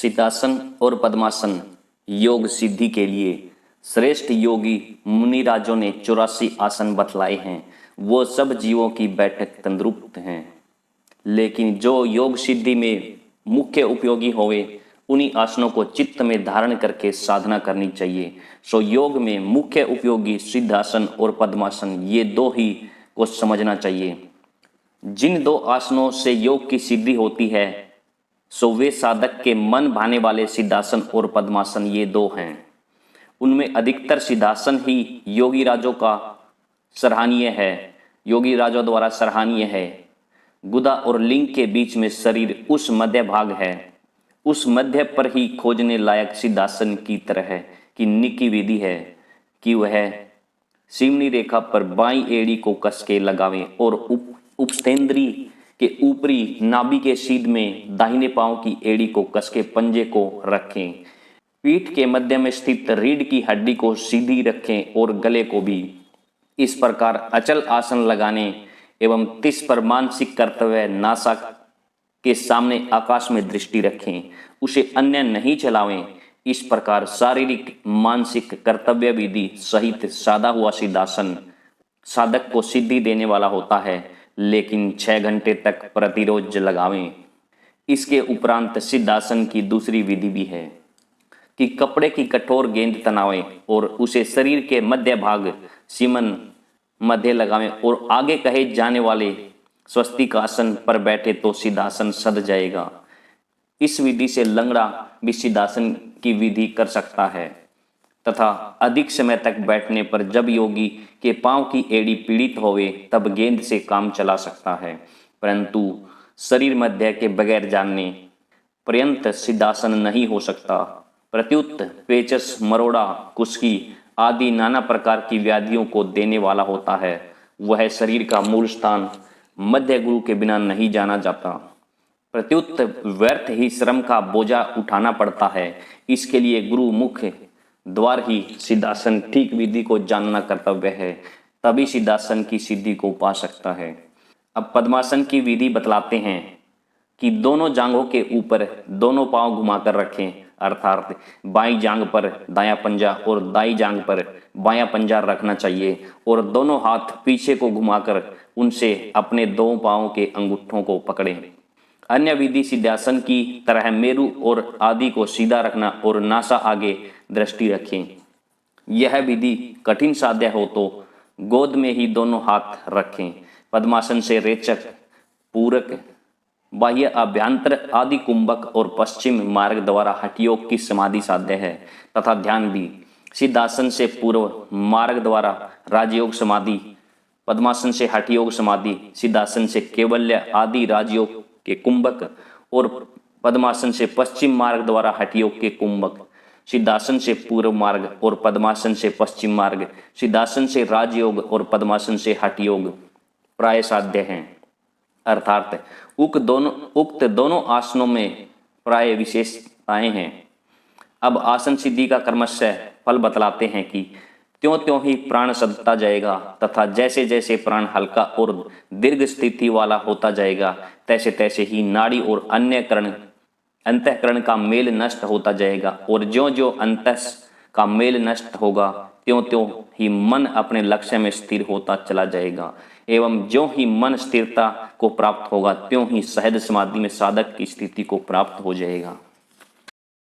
सिद्धासन और पद्मासन योग सिद्धि के लिए श्रेष्ठ योगी मुनिराजों ने 84 आसन बतलाए हैं। वो सब जीवों की बैठक तंदुरुस्त हैं, लेकिन जो योग सिद्धि में मुख्य उपयोगी होवे उन्हीं आसनों को चित्त में धारण करके साधना करनी चाहिए। सो योग में मुख्य उपयोगी सिद्धासन और पद्मासन ये दो ही को समझना चाहिए। जिन दो आसनों से योग की सिद्धि होती है सो वे साधक के मन भाने वाले सिद्धासन और पद्मासन ये दो हैं। उनमें अधिकतर सिद्धासन ही योगी राजों का सराहनीय है, योगी राजों द्वारा सराहनीय है। गुदा और लिंग के बीच में शरीर उस मध्य भाग है, उस मध्य पर ही खोजने लायक सिद्धासन की तरह की निकी विधि है कि वह सीमनी रेखा पर बाईं एड़ी को कस के लगावें और उपस्थेंद्री के ऊपरी नाभि के सीध में दाहिने पांव की एड़ी को कस के पंजे को रखें। पीठ के मध्य में स्थित रीढ़ की हड्डी को सीधी रखें और गले को भी। इस प्रकार अचल आसन लगाने एवं तिस पर मानसिक कर्तव्य नासा के सामने आकाश में दृष्टि रखें, उसे अन्य नहीं चलावें। इस प्रकार शारीरिक मानसिक कर्तव्य विधि सहित साधा हुआ सिद्धासन साधक को सिद्धि देने वाला होता है, लेकिन 6 घंटे तक प्रतिरोज लगावें। इसके उपरांत सिद्धासन की दूसरी विधि भी है कि कपड़े की कठोर गेंद तनावें और उसे शरीर के मध्य भाग सीमन मध्य लगावें और आगे कहे जाने वाले स्वस्तिक आसन पर बैठे तो सिद्धासन सध जाएगा। इस विधि से लंगड़ा भी सिद्धासन की विधि कर सकता है तथा अधिक समय तक बैठने पर जब योगी के पांव की एड़ी पीड़ित होवे तब गेंद से काम चला सकता है, परंतु शरीर मध्य के बगैर जानने पर्यंत सिद्धासन नहीं हो सकता। प्रत्युत पेचस, मरोड़ा, कुस्की आदि नाना प्रकार की व्याधियों को देने वाला होता है। वह शरीर का मूल स्थान मध्य गुरु के बिना नहीं जाना जाता। प्रत्युत व्यर्थ ही श्रम का बोझा उठाना पड़ता है। इसके लिए गुरु मुख्य द्वार ही सिद्धासन ठीक विधि को जानना कर्तव्य है, तभी सिद्धासन की सिद्धि को पा सकता है। अब पद्मासन की विधि बतलाते हैं कि दोनों जांघों के ऊपर दोनों पांव घुमाकर रखें, अर्थात बाईं जांघ पर दायां पंजा और दाईं जांघ पर बायां पंजा रखना चाहिए और दोनों हाथ पीछे को घुमाकर उनसे अपने दो पांवों के अंगूठों को पकड़ें। अन्य विधि सिद्धासन की तरह मेरु और आदि को सीधा रखना और नासा आगे दृष्टि रखें। यह विधि कठिन साध्य हो तो गोद में ही दोनों हाथ रखें। पद्मासन से रेचक, पूरक, बाह्य, अभ्यंतर आदि कुंभक और पश्चिम मार्ग द्वारा हठयोग की समाधि साध्य है तथा ध्यान भी। सिद्धासन से पूर्व मार्ग द्वारा राजयोग समाधि, पद्मासन से हठयोग समाधि, सिद्धासन से केवल्य आदि राजयोग के कुंभक और पद्मासन से पश्चिम मार्ग द्वारा हठयोग के कुंभक। सिद्धासन से पूर्व मार्ग और पद्मासन से पश्चिम मार्ग, सिद्धासन से राजयोग और पद्मासन से हठयोग प्राय साध्य हैं, अर्थात उक्त दोनों आसनों में प्राय विशेषताएं हैं। अब आसन सिद्धि का क्रमशः फल बतलाते हैं कि त्यों त्यों ही प्राण सधता जाएगा तथा जैसे जैसे प्राण हल्का और दीर्घ स्थिति वाला होता जाएगा तैसे तैसे ही नाड़ी और अन्य अंतःकरण का मेल नष्ट होता जाएगा और ज्यों ज्यों अंतस का मेल नष्ट होगा त्यों त्यों ही मन अपने लक्ष्य में स्थिर होता चला जाएगा एवं ज्यों ही मन स्थिरता को प्राप्त होगा त्यों ही सहज समाधि में साधक की स्थिति को प्राप्त हो जाएगा।